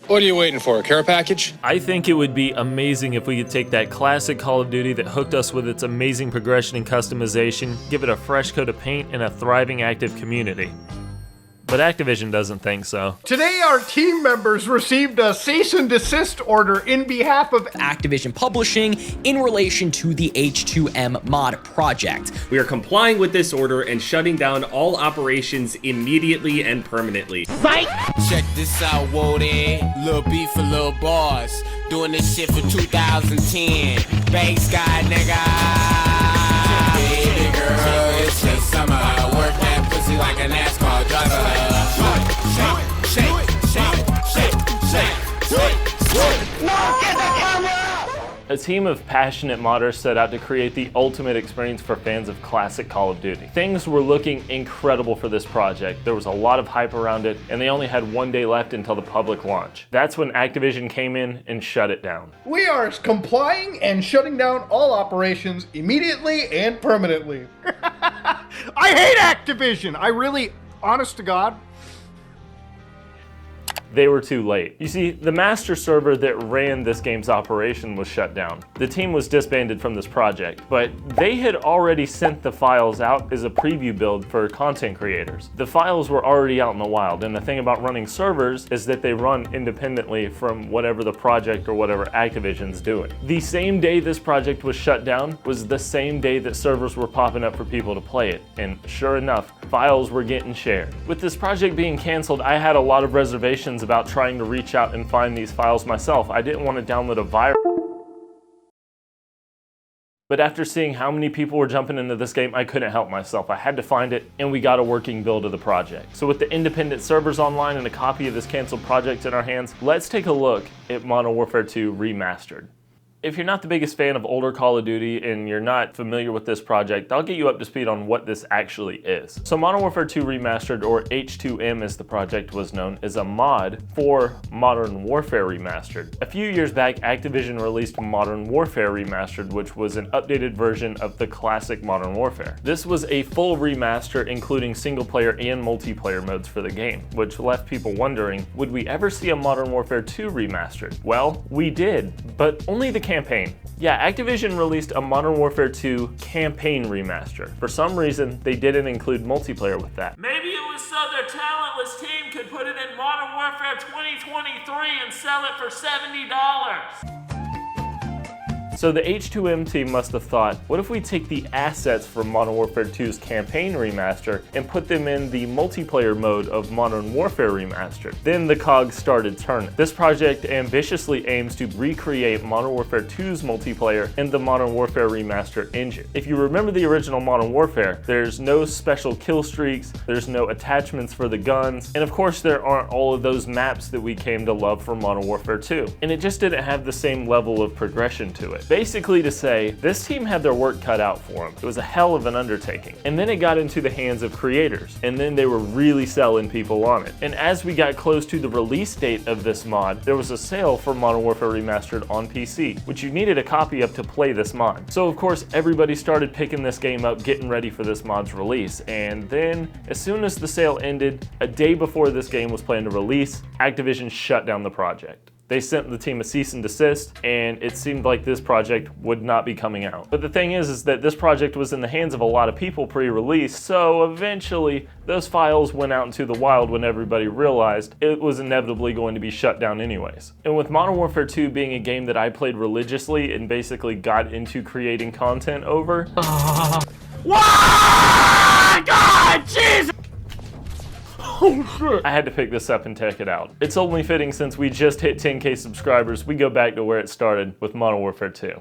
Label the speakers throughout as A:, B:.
A: What are you waiting for, a care package?
B: I think it would be amazing if we could take that classic Call of Duty that hooked us with its amazing progression and customization, give it a fresh coat of paint and a thriving active community. But Activision doesn't think so.
C: Today, our team members received a cease and desist order in behalf of
D: Activision Publishing in relation to the H2M mod project.
E: We are complying with this order and shutting down all operations immediately and permanently.
F: Fight! Check this out, Woody. Lil' beef for lil' boss. Doing this shit for 2010. Bass guy, nigga. Baby girl, it's the summer. Work that pussy like a NASCAR driver.
B: A team of passionate modders set out to create the ultimate experience for fans of classic Call of Duty. Things were looking incredible for this project. There was a lot of hype around it, and they only had one day left until the public launch. That's when Activision came in and shut it down.
C: We are complying and shutting down all operations immediately and permanently. I hate Activision. I really, honest to God.
B: They were too late. You see, the master server that ran this game's operation was shut down. The team was disbanded from this project, but they had already sent the files out as a preview build for content creators. The files were already out in the wild, and the thing about running servers is that they run independently from whatever the project or whatever Activision's doing. The same day this project was shut down was the same day that servers were popping up for people to play it, and sure enough, files were getting shared. With this project being canceled, I had a lot of reservations about trying to reach out and find these files myself. I didn't want to download a virus. But after seeing how many people were jumping into this game, I couldn't help myself. I had to find it, and we got a working build of the project. So with the independent servers online and a copy of this canceled project in our hands, let's take a look at Modern Warfare 2 Remastered. If you're not the biggest fan of older Call of Duty and you're not familiar with this project, I'll get you up to speed on what this actually is. So Modern Warfare 2 Remastered, or H2M as the project was known, is a mod for Modern Warfare Remastered. A few years back, Activision released Modern Warfare Remastered, which was an updated version of the classic Modern Warfare. This was a full remaster including single player and multiplayer modes for the game, which left people wondering, would we ever see a Modern Warfare 2 Remastered? Well, we did, but only the campaign. Yeah, Activision released a Modern Warfare 2 campaign remaster. For some reason, they didn't include multiplayer with that.
G: Maybe it was so their talentless team could put it in Modern Warfare 2023 and sell it for $70.
B: So the H2M team must have thought, what if we take the assets from Modern Warfare 2's campaign remaster and put them in the multiplayer mode of Modern Warfare Remastered? Then the cogs started turning. This project ambitiously aims to recreate Modern Warfare 2's multiplayer in the Modern Warfare Remaster engine. If you remember the original Modern Warfare, there's no special kill streaks, there's no attachments for the guns, and of course there aren't all of those maps that we came to love from Modern Warfare 2. And it just didn't have the same level of progression to it. Basically to say, this team had their work cut out for them. It was a hell of an undertaking. And then it got into the hands of creators, and then they were really selling people on it. And as we got close to the release date of this mod, there was a sale for Modern Warfare Remastered on PC, which you needed a copy of to play this mod. So of course, everybody started picking this game up, getting ready for this mod's release. And then, as soon as the sale ended, a day before this game was planned to release, Activision shut down the project. They sent the team a cease and desist, and it seemed like this project would not be coming out. But the thing is that this project was in the hands of a lot of people pre-release, so eventually those files went out into the wild when everybody realized it was inevitably going to be shut down anyways. And with Modern Warfare 2 being a game that I played religiously and basically got into creating content over.
G: What? God, Jesus!
B: Oh shit! I had to pick this up and check it out. It's only fitting since we just hit 10K subscribers, we go back to where it started with Modern Warfare 2.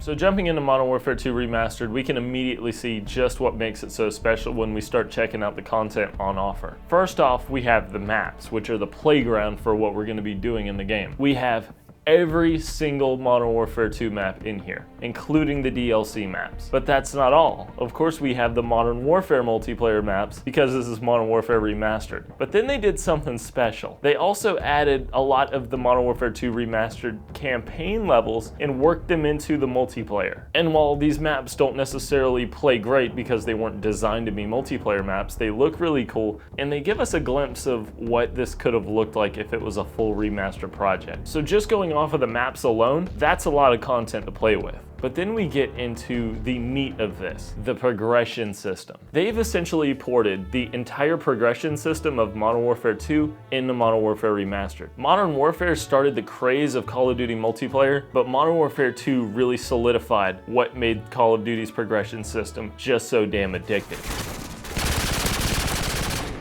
B: So jumping into Modern Warfare 2 Remastered, we can immediately see just what makes it so special when we start checking out the content on offer. First off, we have the maps, which are the playground for what we're going to be doing in the game. We have every single Modern Warfare 2 map in here, including the DLC maps. But that's not all. Of course, we have the Modern Warfare multiplayer maps because this is Modern Warfare Remastered. But then they did something special. They also added a lot of the Modern Warfare 2 Remastered campaign levels and worked them into the multiplayer. And while these maps don't necessarily play great because they weren't designed to be multiplayer maps, they look really cool and they give us a glimpse of what this could have looked like if it was a full remaster project. So just going off of the maps alone, that's a lot of content to play with. But then we get into the meat of this, the progression system. They've essentially ported the entire progression system of Modern Warfare 2 into Modern Warfare Remastered. Modern Warfare started the craze of Call of Duty multiplayer, but Modern Warfare 2 really solidified what made Call of Duty's progression system just so damn addictive.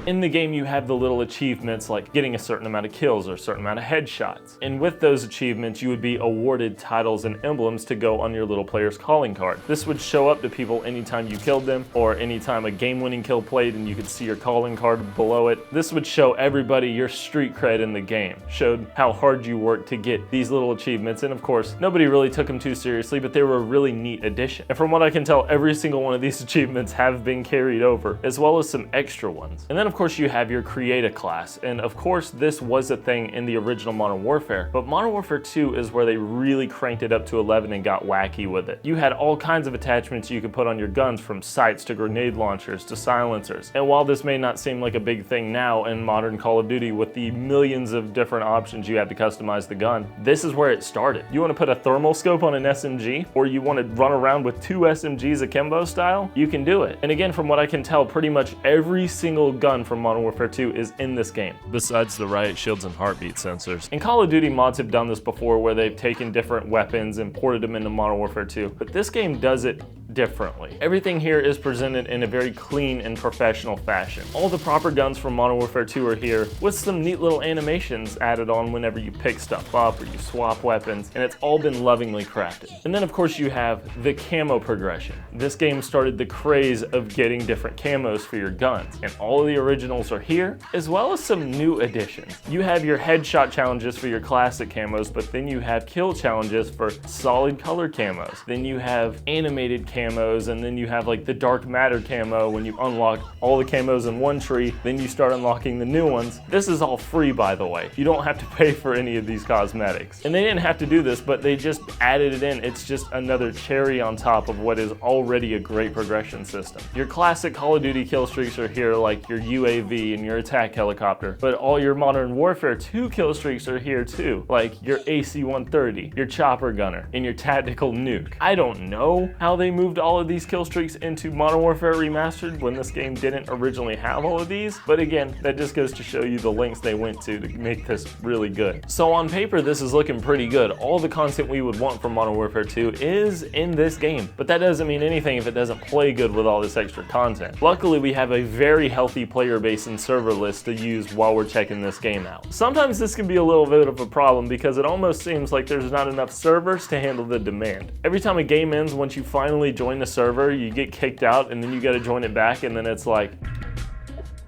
B: In the game, you have the little achievements like getting a certain amount of kills or a certain amount of headshots. And with those achievements, you would be awarded titles and emblems to go on your little player's calling card. This would show up to people anytime you killed them or anytime a game-winning kill played and you could see your calling card below it. This would show everybody your street cred in the game, showed how hard you worked to get these little achievements. And of course, nobody really took them too seriously, but they were a really neat addition. And from what I can tell, every single one of these achievements have been carried over, as well as some extra ones. And then of course you have your create a class, and of course this was a thing in the original Modern Warfare, but Modern Warfare 2 is where they really cranked it up to 11 and got wacky with it. You had all kinds of attachments you could put on your guns, from sights to grenade launchers to silencers. And while this may not seem like a big thing now in modern Call of Duty with the millions of different options you have to customize the gun, this is where it started. You want to put a thermal scope on an SMG, or you want to run around with 2 SMGs akimbo style, you can do it. And again, from what I can tell, pretty much every single gun from Modern Warfare 2 is in this game, besides the riot shields and heartbeat sensors. And Call of Duty mods have done this before, where they've taken different weapons and ported them into Modern Warfare 2, but this game does it differently. Everything here is presented in a very clean and professional fashion. All the proper guns from Modern Warfare 2 are here, with some neat little animations added on whenever you pick stuff up or you swap weapons, and it's all been lovingly crafted. And then of course you have the camo progression. This game started the craze of getting different camos for your guns, and all of the originals are here, as well as some new additions. You have your headshot challenges for your classic camos, but then you have kill challenges for solid color camos. Then you have animated camos, and then you have like the dark matter camo when you unlock all the camos in one tree, then you start unlocking the new ones. This is all free, by the way. You don't have to pay for any of these cosmetics. And they didn't have to do this, but they just added it in. It's just another cherry on top of what is already a great progression system. Your classic Call of Duty kill streaks are here, like your UAV and your attack helicopter, but all your Modern Warfare 2 kill streaks are here too, like your AC-130, your chopper gunner, and your tactical nuke. I don't know how they moved all of these kill streaks into Modern Warfare Remastered when this game didn't originally have all of these, but again, that just goes to show you the lengths they went to make this really good. So on paper, this is looking pretty good. All the content we would want from Modern Warfare 2 is in this game, but that doesn't mean anything if it doesn't play good with all this extra content. Luckily, we have a very healthy player base and server list to use while we're checking this game out. Sometimes this can be a little bit of a problem because it almost seems like there's not enough servers to handle the demand. Every time a game ends, once you finally join the server, you get kicked out and then you gotta join it back, and then it's like,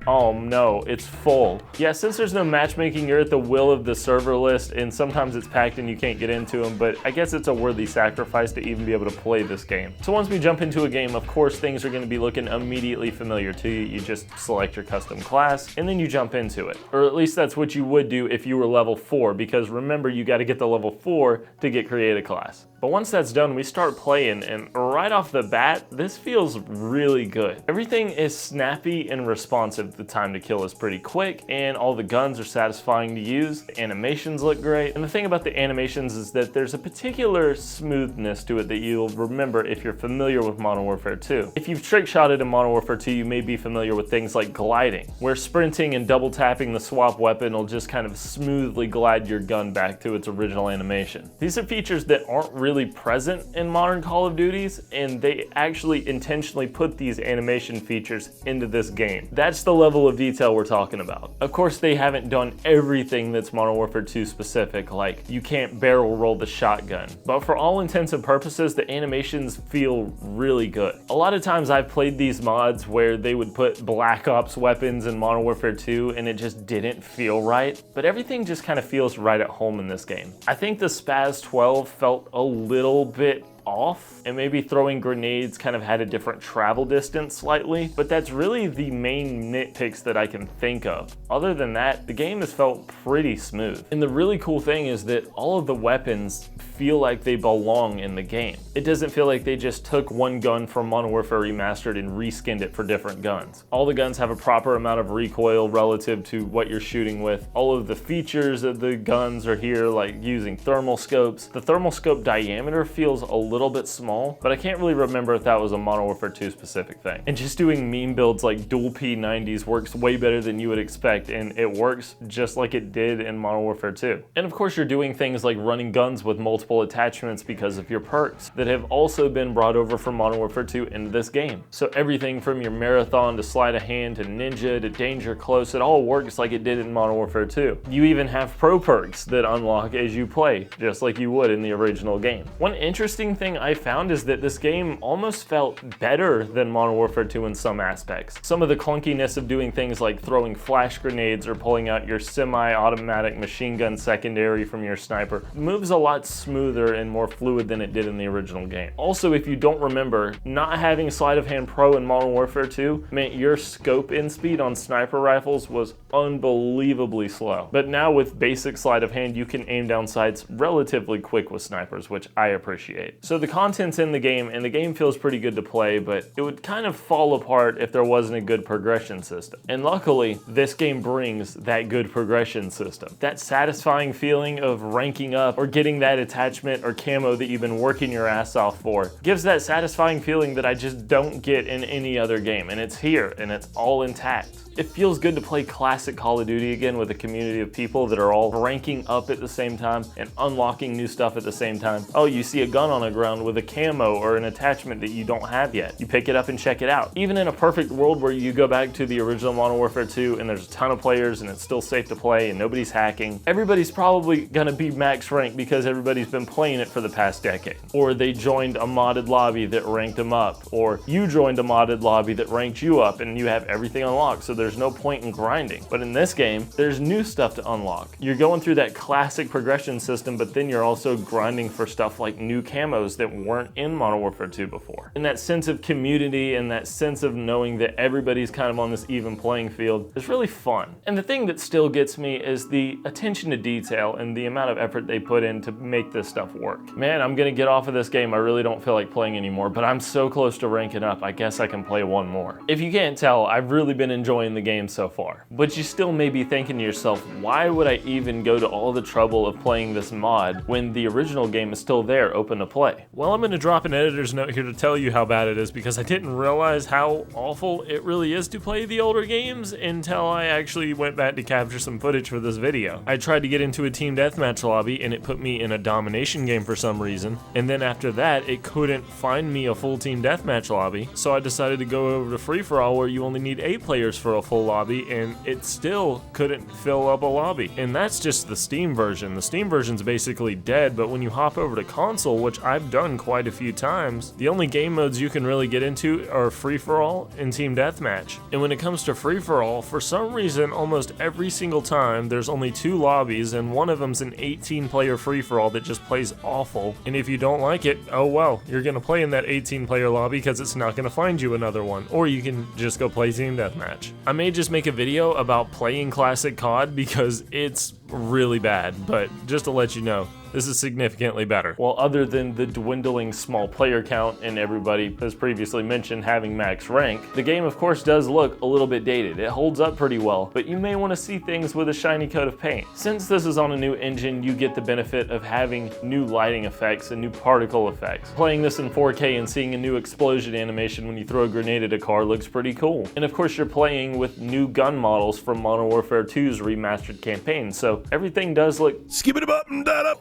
B: oh no, it's full. Yeah, since there's no matchmaking, you're at the will of the server list, and sometimes it's packed and you can't get into them, but I guess it's a worthy sacrifice to even be able to play this game. So once we jump into a game, of course, things are gonna be looking immediately familiar to you. You just select your custom class, and then you jump into it. Or at least that's what you would do if you were level 4, because remember, you gotta get the level 4 to get create a class. But once that's done, we start playing, and right off the bat, this feels really good. Everything is snappy and responsive. The time to kill is pretty quick, and all the guns are satisfying to use. The animations look great, and the thing about the animations is that there's a particular smoothness to it that you'll remember if you're familiar with Modern Warfare 2. If you've trick-shotted in Modern Warfare 2, you may be familiar with things like gliding, where sprinting and double tapping the swap weapon will just kind of smoothly glide your gun back to its original animation. These are features that aren't really present in modern Call of Duties, and they actually intentionally put these animation features into this game. That's the level of detail we're talking about. Of course, they haven't done everything that's Modern Warfare 2 specific, like you can't barrel roll the shotgun. But for all intents and purposes, the animations feel really good. A lot of times I've played these mods where they would put Black Ops weapons in Modern Warfare 2 and it just didn't feel right, but everything just kind of feels right at home in this game. I think the Spaz 12 felt a little bit off, and maybe throwing grenades kind of had a different travel distance slightly, but that's really the main nitpicks that I can think of. Other than that, the game has felt pretty smooth. And the really cool thing is that all of the weapons feel like they belong in the game. It doesn't feel like they just took one gun from Modern Warfare Remastered and reskinned it for different guns. All the guns have a proper amount of recoil relative to what you're shooting with. All of the features of the guns are here, like using thermal scopes. The thermal scope diameter feels a little bit small, but I can't really remember if that was a Modern Warfare 2 specific thing. And just doing meme builds like dual P90s works way better than you would expect, and it works just like it did in Modern Warfare 2. And of course, you're doing things like running guns with multiple attachments because of your perks that have also been brought over from Modern Warfare 2 into this game. So everything from your marathon to sleight of hand to ninja to danger close, it all works like it did in Modern Warfare 2. You even have pro perks that unlock as you play, just like you would in the original game. One interesting thing I found is that this game almost felt better than Modern Warfare 2 in some aspects. Some of the clunkiness of doing things like throwing flash grenades or pulling out your semi-automatic machine gun secondary from your sniper moves a lot smoother and more fluid than it did in the original game. Also, if you don't remember, not having Sleight of Hand Pro in Modern Warfare 2 meant your scope in speed on sniper rifles was unbelievably slow. But now with basic Sleight of Hand, you can aim down sights relatively quick with snipers, which I appreciate. So the content's in the game, and the game feels pretty good to play, but it would kind of fall apart if there wasn't a good progression system. And luckily, this game brings that good progression system. That satisfying feeling of ranking up or getting that attachment or camo that you've been working your ass off for gives that satisfying feeling that I just don't get in any other game, and it's here, and it's all intact. It feels good to play classic Call of Duty again with a community of people that are all ranking up at the same time and unlocking new stuff at the same time. Oh, you see a gun on the ground with a camo or an attachment that you don't have yet. You pick it up and check it out. Even in a perfect world where you go back to the original Modern Warfare 2 and there's a ton of players and it's still safe to play and nobody's hacking, everybody's probably gonna be max rank because everybody's been playing it for the past decade. Or they joined a modded lobby that ranked them up, or you joined a modded lobby that ranked you up and you have everything unlocked, so there's no point in grinding. But in this game, there's new stuff to unlock. You're going through that classic progression system, but then you're also grinding for stuff like new camos that weren't in Modern Warfare 2 before. And that sense of community and that sense of knowing that everybody's kind of on this even playing field is really fun. And the thing that still gets me is the attention to detail and the amount of effort they put in to make this stuff work. Man, I'm gonna get off of this game. I really don't feel like playing anymore, but I'm so close to ranking up, I guess I can play one more. If you can't tell, I've really been enjoying the game so far. But you still may be thinking to yourself, why would I even go to all the trouble of playing this mod when the original game is still there, open to play?
G: Well, I'm going to drop an editor's note here to tell you how bad it is, because I didn't realize how awful it really is to play the older games until I actually went back to capture some footage for this video. I tried to get into a team deathmatch lobby and it put me in a domination game for some reason, and then after that it couldn't find me a full team deathmatch lobby, so I decided to go over to free-for-all where you only need 8 players for a full lobby, and it still couldn't fill up a lobby. And that's just the Steam version. The Steam version's basically dead, but when you hop over to console, which I've done quite a few times, the only game modes you can really get into are free-for-all and team deathmatch. And when it comes to free-for-all, for some reason, almost every single time, there's only 2 lobbies, and one of them's an 18-player free-for-all that just plays awful. And if you don't like it, oh well, you're gonna play in that 18-player lobby because it's not gonna find you another one. Or you can just go play team deathmatch. I may just make a video about playing classic COD because it's really bad, but just to let you know, this is significantly better. Well, other than the dwindling small player count and everybody, as previously mentioned, having max rank, the game of course does look a little bit dated. It holds up pretty well, but you may want to see things with a shiny coat of paint. Since this is on a new engine, you get the benefit of having new lighting effects and new particle effects. Playing this in 4K and seeing a new explosion animation when you throw a grenade at a car looks pretty cool. And of course you're playing with new gun models from Modern Warfare 2's remastered campaign, so
B: so everything does look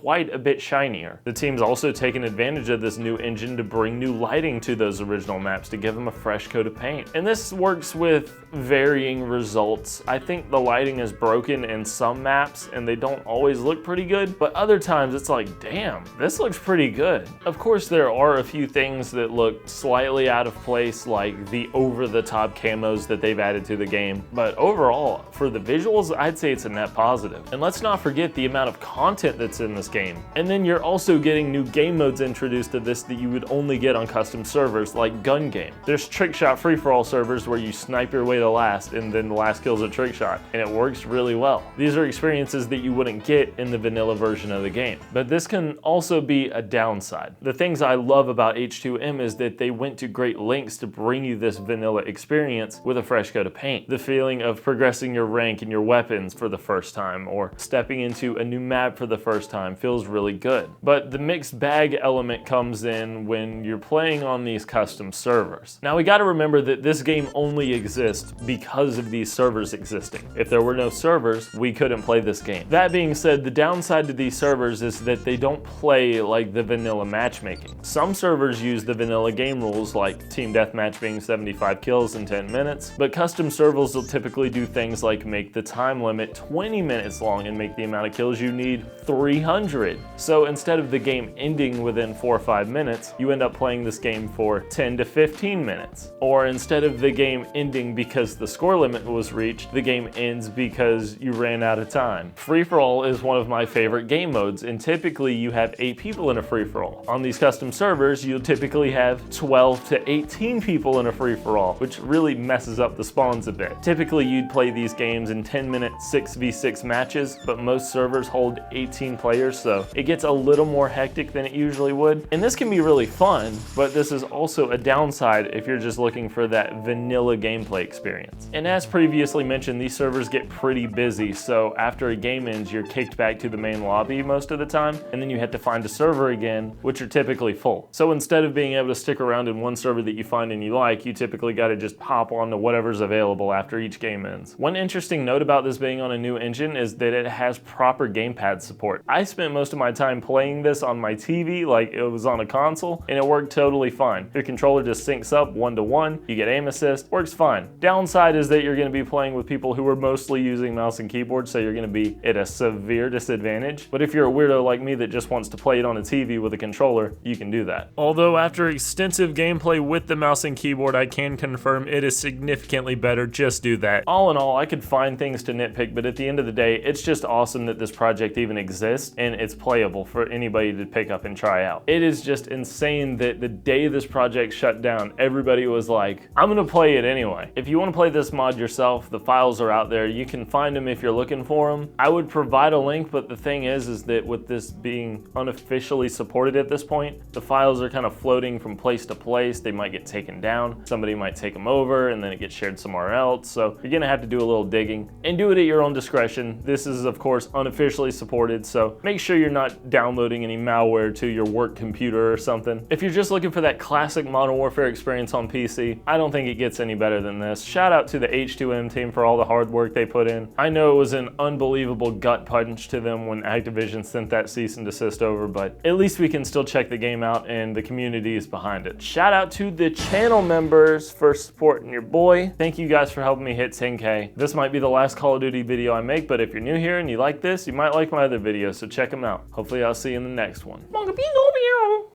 B: quite a bit shinier. The team's also taken advantage of this new engine to bring new lighting to those original maps to give them a fresh coat of paint. And this works with varying results. I think the lighting is broken in some maps and they don't always look pretty good, but other times it's like, damn, this looks pretty good. Of course, there are a few things that look slightly out of place, like the over-the-top camos that they've added to the game, but overall, for the visuals, I'd say it's a net positive. And let's not forget the amount of content that's in this game. And then you're also getting new game modes introduced to this that you would only get on custom servers, like gun game. There's trick shot free-for-all servers where you snipe your way to last and then the last kill's a trick shot, and it works really well. These are experiences that you wouldn't get in the vanilla version of the game. But this can also be a downside. The things I love about H2M is that they went to great lengths to bring you this vanilla experience with a fresh coat of paint. The feeling of progressing your rank and your weapons for the first time, or stepping into a new map for the first time, feels really good. But the mixed bag element comes in when you're playing on these custom servers. Now we gotta remember that this game only exists because of these servers existing. If there were no servers, we couldn't play this game. That being said, the downside to these servers is that they don't play like the vanilla matchmaking. Some servers use the vanilla game rules, like team deathmatch being 75 kills in 10 minutes, but custom servers will typically do things like make the time limit 20 minutes long and make the amount of kills you need 300. So instead of the game ending within 4 or 5 minutes, you end up playing this game for 10 to 15 minutes. Or instead of the game ending because the score limit was reached, the game ends because you ran out of time. Free-for-all is one of my favorite game modes, and typically you have 8 people in a free-for-all. On these custom servers, you'll typically have 12 to 18 people in a free-for-all, which really messes up the spawns a bit. Typically you'd play these games in 10-minute 6v6 matches, but most servers hold 18 players, so it gets a little more hectic than it usually would. And this can be really fun, but this is also a downside if you're just looking for that vanilla gameplay experience. And as previously mentioned, these servers get pretty busy, so after a game ends, you're kicked back to the main lobby most of the time, and then you have to find a server again, which are typically full. So instead of being able to stick around in one server that you find and you like, you typically gotta just hop on to whatever's available after each game ends. One interesting note about this being on a new engine is that it has proper gamepad support. I spent most of my time playing this on my TV like it was on a console, and it worked totally fine. Your controller just syncs up 1-to-1, you get aim assist, works fine. Downside is that you're gonna be playing with people who are mostly using mouse and keyboard, so you're gonna be at a severe disadvantage. But if you're a weirdo like me that just wants to play it on a TV with a controller, you can do that.
G: Although after extensive gameplay with the mouse and keyboard, I can confirm it is significantly better. Just do that.
B: All in all, I could find things to nitpick, but at the end of the day, it's just awesome that this project even exists and it's playable for anybody to pick up and try out. It is just insane that the day this project shut down, everybody was like, I'm gonna play it anyway. If you want to play this mod yourself, the files are out there. You can find them if you're looking for them. I would provide a link, but the thing is that with this being unofficially supported at this point, the files are kind of floating from place to place. They might get taken down. Somebody might take them over and then it gets shared somewhere else. So you're gonna have to do a little digging and do it at your own discretion. This is of course unofficially supported, so make sure you're not downloading any malware to your work computer or something. If you're just looking for that classic Modern Warfare experience on PC, I don't think it gets any better than this. Shout out to the H2M team for all the hard work they put in. I know it was an unbelievable gut punch to them when Activision sent that cease and desist over, but at least we can still check the game out and the community is behind it. Shout out to the channel members for supporting your boy. Thank you guys for helping me hit 10K. This might be the last Call of Duty video I make, but if you're new here and you like this, you might like my other videos, so check them out. Hopefully I'll see you in the next one.